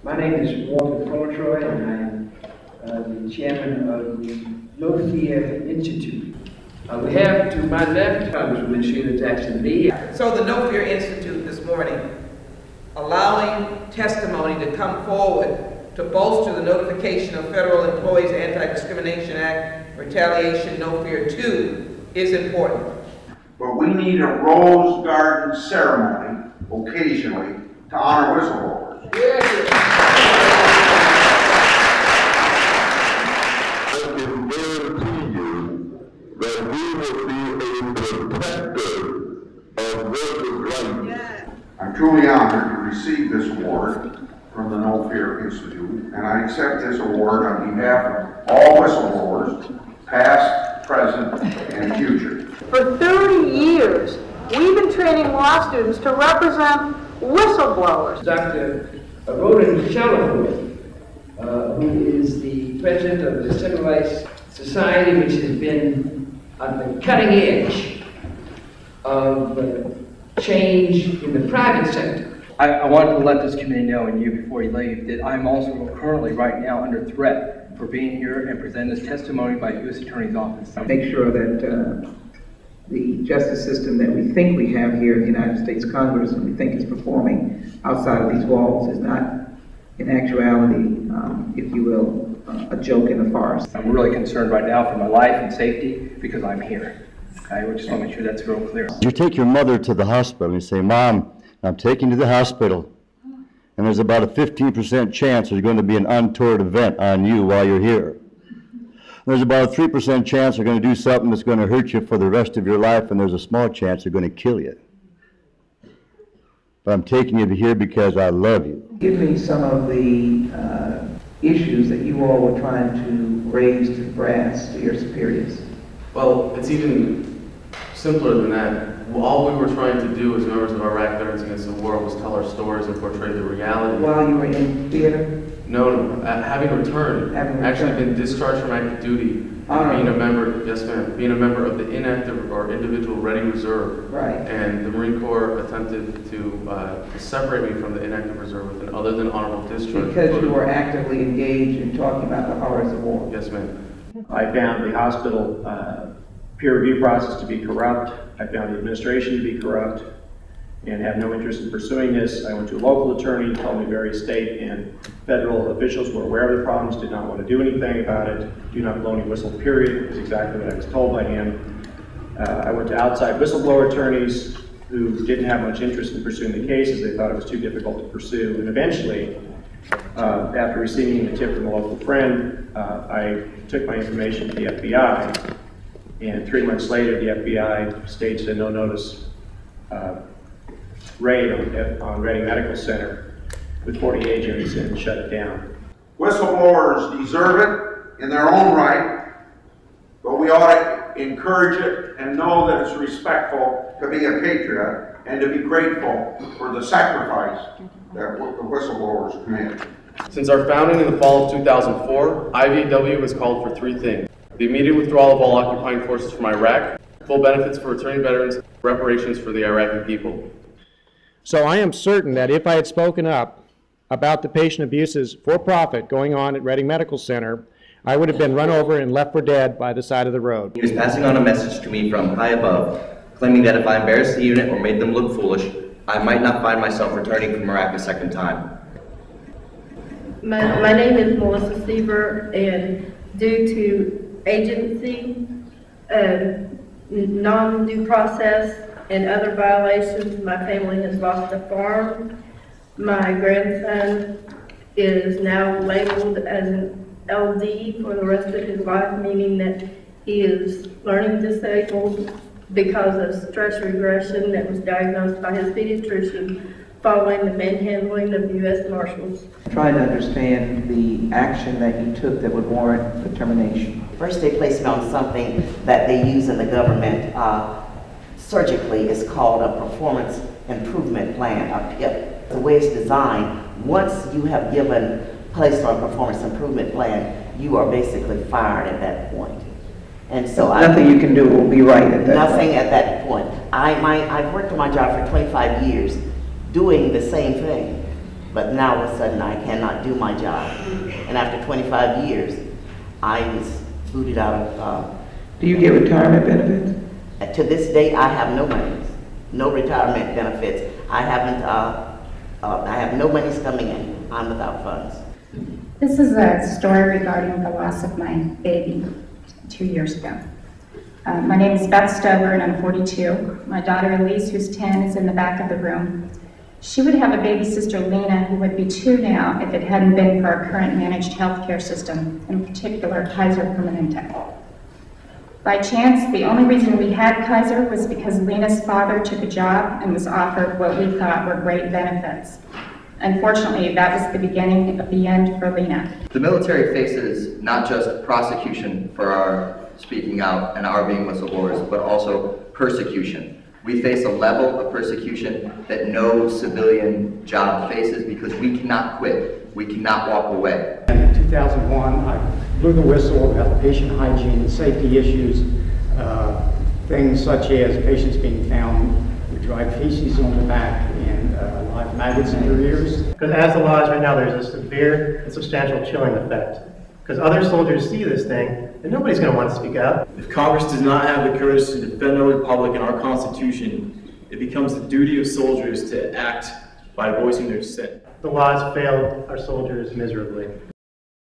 My name is Walter Troy, and I am the chairman of the NoFEAR Institute. We have to my left Congresswoman Sheila Jackson-Lee. So the NoFEAR Institute this morning, allowing testimony to come forward to bolster the notification of Federal Employees Anti-Discrimination Act, Retaliation NoFEAR 2 is important. But we need a rose garden ceremony occasionally to honor whistleblowers. I can guarantee you that we will be a protector of workers' rights. I'm truly honored to receive this award from the NoFEAR Institute, and I accept this award on behalf of all whistleblowers, past, present, and future. For 30 years, we've been training law students to represent whistleblowers. Dr. Roland Sheila, who is the president of the Civil Rights Society, which has been on the cutting edge of change in the private sector. I wanted to let this committee know, and you before you leave, that I'm also currently right now under threat for being here and present this testimony by the U.S. Attorney's Office. Make sure that the justice system that we think we have here in the United States Congress and we think is performing outside of these walls is not, in actuality, if you will, a joke and a farce. I'm really concerned right now for my life and safety because I'm here. I just want to make sure that's real clear. You take your mother to the hospital and you say, "Mom, I'm taking you to the hospital, and there's about a 15% chance there's going to be an untoward event on you while you're here. There's about a 3% chance they're going to do something that's going to hurt you for the rest of your life, and there's a small chance they're going to kill you. But I'm taking you to here because I love you." Give me some of the issues that you all were trying to raise to brass to your superiors. Well, it's even simpler than that. All we were trying to do as members of Iraq Veterans Against the War was tell our stories and portray the reality. While you were in theater? No, having returned, actually been discharged from active duty, and being a member, yes ma'am, being a member of the inactive or individual ready reserve. Right. And the Marine Corps attempted to separate me from the inactive reserve with an other than honorable discharge. Because you were actively engaged in talking about the horrors of war. Yes ma'am. I found the hospital peer review process to be corrupt. I found the administration to be corrupt and have no interest in pursuing this. I went to a local attorney, told me various state and federal officials were aware of the problems, did not want to do anything about it. Do not blow any whistle, period, is exactly what I was told by him. I went to outside whistleblower attorneys who didn't have much interest in pursuing the case as they thought it was too difficult to pursue. And eventually, after receiving a tip from a local friend, I took my information to the FBI. And 3 months later, the FBI staged a no-notice raid on Reading Medical Center with 40 agents and shut it down. Whistleblowers deserve it in their own right, but we ought to encourage it and know that it's respectful to be a patriot and to be grateful for the sacrifice that the whistleblowers commit. Since our founding in the fall of 2004, IVAW has called for 3 things: the immediate withdrawal of all occupying forces from Iraq, full benefits for returning veterans, reparations for the Iraqi people. So I am certain that if I had spoken up about the patient abuses for profit going on at Reading Medical Center, I would have been run over and left for dead by the side of the road. He was passing on a message to me from high above, claiming that if I embarrassed the unit or made them look foolish, I might not find myself returning from Iraq a second time. My name is Melissa Seaver, and due to agency, non-due process, and other violations, my family has lost a farm. My grandson is now labeled as an LD for the rest of his life, meaning that he is learning disabled because of stress regression that was diagnosed by his pediatrician following the manhandling of the U.S. Marshals. Trying to understand the action that you took that would warrant the termination. First, they placed me on something that they use in the government surgically. It's called a performance improvement plan, a PIP. The way it's designed, once you have placed on a performance improvement plan, you are basically fired at that point. And so nothing you can do will be right at that nothing point. At that point. I've worked on my job for 25 years doing the same thing. But now all of a sudden I cannot do my job. And after 25 years, I was booted out of. Do you get retirement benefits? To this day, I have no monies, no retirement benefits. I have no monies coming in. I'm without funds. This is a story regarding the loss of my baby 2 years ago. My name is Beth Stover and I'm 42. My daughter Elise, who's 10, is in the back of the room. She would have a baby sister, Lena, who would be 2 now if it hadn't been for our current managed healthcare system, in particular Kaiser Permanente. By chance, the only reason we had Kaiser was because Lena's father took a job and was offered what we thought were great benefits. Unfortunately, that was the beginning of the end for Lena. The military faces not just prosecution for our speaking out and our being whistleblowers, but also persecution. We face a level of persecution that no civilian job faces because we cannot quit. We cannot walk away. In 2001, I blew the whistle about patient hygiene and safety issues, things such as patients being found with dried feces on the back and live maggots in their ears. Because as the law is right now, there's a severe and substantial chilling effect. Because other soldiers see this thing, and nobody's going to want to speak out. If Congress does not have the courage to defend our republic and our Constitution, it becomes the duty of soldiers to act by voicing their dissent. The law has failed our soldiers miserably.